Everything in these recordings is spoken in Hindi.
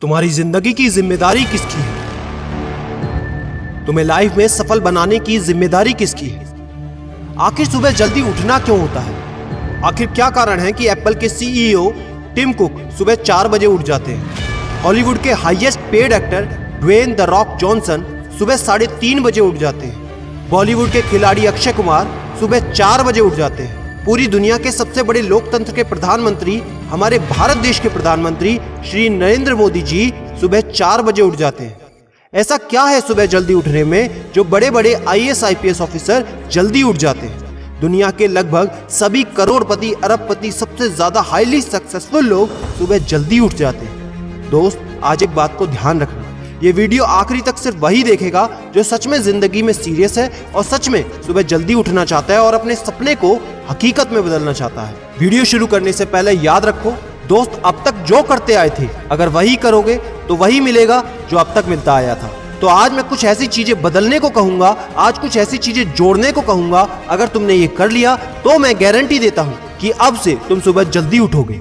तुम्हारी जिंदगी की जिम्मेदारी किसकी है? तुम्हें लाइफ में सफल बनाने की जिम्मेदारी किसकी है? आखिर सुबह जल्दी उठना क्यों होता है? आखिर क्या कारण है कि एप्पल के सीईओ टिम कुक सुबह 4 बजे उठ जाते हैं? हॉलीवुड के highest paid actor Dwayne the Rock Johnson सुबह 3:30 बजे उठ जाते हैं। बॉलीवुड के खिलाड़ी अक्षय कुमार सुबह 4 बजे उठ जाते हैं। पूरी दुनिया के सबसे बड़े लोकतंत्र के प्रधानमंत्री, हमारे भारत देश के प्रधानमंत्री श्री नरेंद्र मोदी जी सुबह 4 बजे उठ जाते हैं। ऐसा क्या है सुबह जल्दी उठने में जो बड़े बड़े आईएएस आईपीएस ऑफिसर जल्दी उठ जाते हैं? दुनिया के लगभग सभी करोड़पति, अरबपति, सबसे ज्यादा हाईली सक्सेसफुल लोग सुबह जल्दी उठ जाते हैं। दोस्त, आज एक बात को ध्यान रखना, ये वीडियो आखिरी तक सिर्फ वही देखेगा जो सच में जिंदगी में सीरियस है और सच में सुबह जल्दी उठना चाहता है और अपने सपने को हकीकत में बदलना चाहता है। वीडियो शुरू करने से पहले याद रखो दोस्त, अब तक जो करते आए थे अगर वही करोगे तो वही मिलेगा जो अब तक मिलता आया था। तो आज मैं कुछ ऐसी चीजें बदलने को कहूंगा, आज कुछ ऐसी चीजें जोड़ने को कहूंगा। अगर तुमने ये कर लिया तो मैं गारंटी देता हूं कि अब से तुम सुबह जल्दी उठोगे।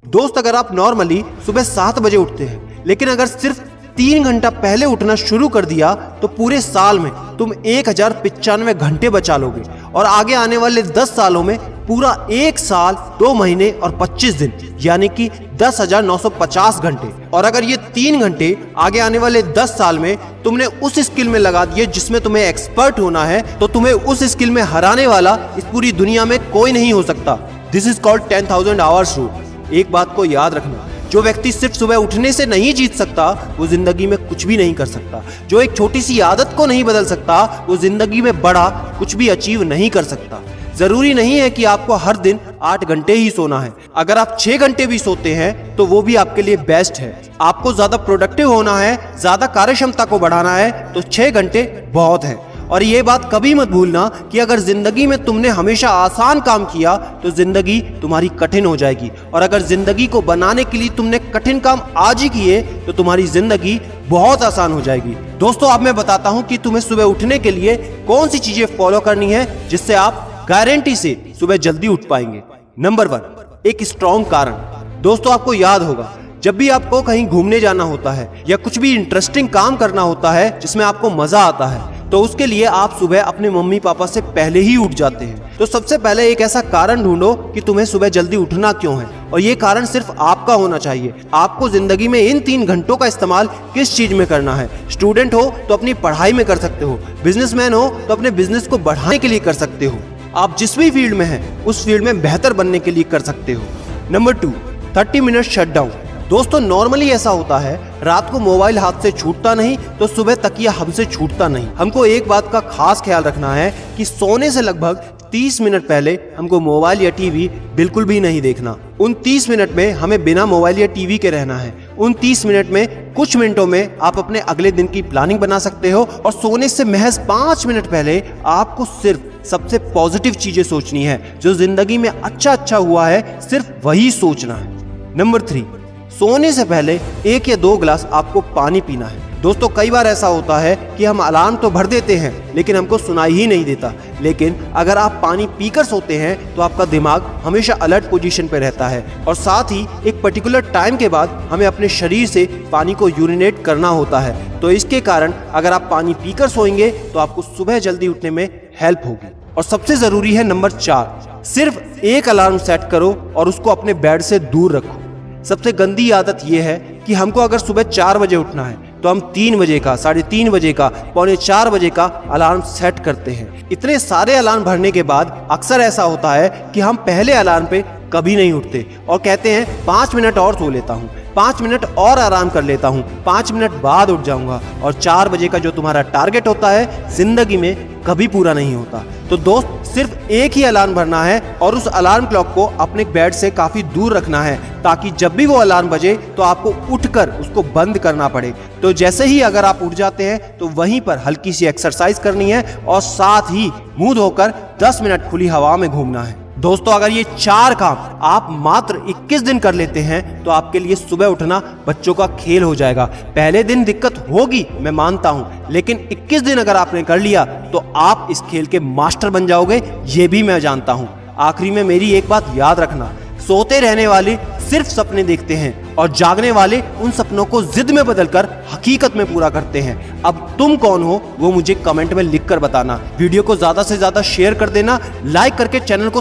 दोस्त, अगर आप नॉर्मली सुबह 7 बजे उठते हैं लेकिन अगर सिर्फ 3 घंटा पहले उठना शुरू कर दिया तो पूरे साल में तुम 1095 घंटे बचा लोगे और आगे आने वाले 10 सालों में पूरा 1 साल 2 महीने और 25 दिन यानी कि 10,950 घंटे। और अगर ये 3 घंटे आगे आने वाले 10 साल में तुमने उस स्किल में लगा दिए जिसमें तुम्हें एक्सपर्ट होना है तो तुम्हें उस स्किल में हराने वाला इस पूरी दुनिया में कोई नहीं हो सकता। This is called 10,000 hours rule. एक बात को याद रखना, जो व्यक्ति सिर्फ सुबह उठने से नहीं जीत सकता वो जिंदगी में कुछ भी नहीं कर सकता। जो एक छोटी सी आदत को नहीं बदल सकता वो जिंदगी में बड़ा कुछ भी अचीव नहीं कर सकता। जरूरी नहीं है कि आपको हर दिन 8 घंटे ही सोना है। अगर आप 6 घंटे भी सोते हैं तो वो भी आपके लिए बेस्ट है। आपको ज्यादा प्रोडक्टिव होना है, ज्यादा कार्यक्षमता को बढ़ाना है तो 6 घंटे बहुत है। और ये बात कभी मत भूलना कि अगर जिंदगी में तुमने हमेशा आसान काम किया तो जिंदगी तुम्हारी कठिन हो जाएगी, और अगर जिंदगी को बनाने के लिए तुमने कठिन काम आज ही किए तो तुम्हारी जिंदगी बहुत आसान हो जाएगी। दोस्तों, अब मैं बताता हूं कि तुम्हें सुबह उठने के लिए कौन सी चीजें फॉलो करनी है जिससे आप गारंटी से सुबह जल्दी उठ पाएंगे। नंबर 1, एक स्ट्रॉन्ग कारण। दोस्तों, आपको याद होगा जब भी आपको कहीं घूमने जाना होता है या कुछ भी इंटरेस्टिंग काम करना होता है जिसमें आपको मजा आता है तो उसके लिए आप सुबह अपने मम्मी पापा से पहले ही उठ जाते हैं। तो सबसे पहले एक ऐसा कारण ढूंढो कि तुम्हें सुबह जल्दी उठना क्यों है, और ये कारण सिर्फ आपका होना चाहिए। आपको जिंदगी में इन 3 घंटों का इस्तेमाल किस चीज में करना है? स्टूडेंट हो तो अपनी पढ़ाई में कर सकते हो, बिजनेसमैन हो तो अपने बिजनेस को बढ़ाने के लिए कर सकते हो, आप जिस भी फील्ड में हैं उस फील्ड में बेहतर बनने के लिए कर सकते हो। Number 2, 30 minute shutdown. दोस्तों, नॉर्मली ऐसा होता है रात को मोबाइल हाथ से छूटता नहीं तो सुबह तकिया हमसे छूटता नहीं। हमको एक बात का खास ख्याल रखना है कि सोने से लगभग 30 मिनट पहले हमको मोबाइल या टीवी बिल्कुल भी नहीं देखना। उन 30 मिनट में हमें बिना मोबाइल या टीवी के रहना है। उन 30 मिनट में कुछ मिनटों में आप अपने अगले दिन की प्लानिंग बना सकते हो, और सोने से महज 5 मिनट पहले आपको सिर्फ सबसे पॉजिटिव चीजें सोचनी है। जो जिंदगी में अच्छा हुआ है सिर्फ वही सोचना है। नंबर 3, सोने से पहले 1 या 2 गिलास आपको पानी पीना है। दोस्तों, कई बार ऐसा होता है कि हम अलार्म तो भर देते हैं लेकिन हमको सुनाई ही नहीं देता। लेकिन अगर आप पानी पीकर सोते हैं तो आपका दिमाग हमेशा अलर्ट पोजीशन पे रहता है, और साथ ही एक पर्टिकुलर टाइम के बाद हमें अपने शरीर से पानी को यूरिनेट करना होता है। तो इसके कारण अगर आप पानी पीकर सोएंगे तो आपको सुबह जल्दी उठने में हेल्प होगी। और सबसे जरूरी है नंबर 4, सिर्फ एक अलार्म सेट करो और उसको अपने बेड से दूर रखो। सबसे गंदी आदत यह है कि हमको अगर सुबह 4 बजे उठना है तो हम 3 बजे का, 3:30 बजे का, 3:45 बजे का अलार्म सेट करते हैं। इतने सारे अलार्म भरने के बाद अक्सर ऐसा होता है कि हम पहले अलार्म पे कभी नहीं उठते और कहते हैं 5 मिनट और सो लेता हूँ, 5 मिनट और आराम कर लेता हूँ, 5 मिनट बाद उठ जाऊंगा, और 4 बजे का जो तुम्हारा टारगेट होता है जिंदगी में कभी पूरा नहीं होता। तो दोस्त, सिर्फ एक ही अलार्म भरना है और उस अलार्म क्लॉक को अपने बेड से काफी दूर रखना है ताकि जब भी वो अलार्म बजे तो आपको उठकर उसको बंद करना पड़े। तो जैसे ही अगर आप उठ जाते हैं तो वहीं पर हल्की सी एक्सरसाइज करनी है और साथ ही मुंह धोकर 10 मिनट खुली हवा में घूमना है। दोस्तों, अगर ये 4 काम आप मात्र 21 दिन कर लेते हैं तो आपके लिए सुबह उठना बच्चों का खेल हो जाएगा। पहले दिन दिक्कत होगी, मैं मानता हूं, लेकिन 21 दिन अगर आपने कर लिया तो आप इस खेल के मास्टर बन जाओगे, ये भी मैं जानता हूं। आखिरी में मेरी एक बात याद रखना, सोते रहने वाली सिर्फ सपने देखते हैं और जागने वाले उन सपनों को जिद में बदलकर हकीकत में पूरा करते हैं। अब तुम कौन हो वो मुझे कमेंट में लिखकर बताना। वीडियो को ज्यादा से ज्यादा शेयर कर देना, लाइक करके चैनल को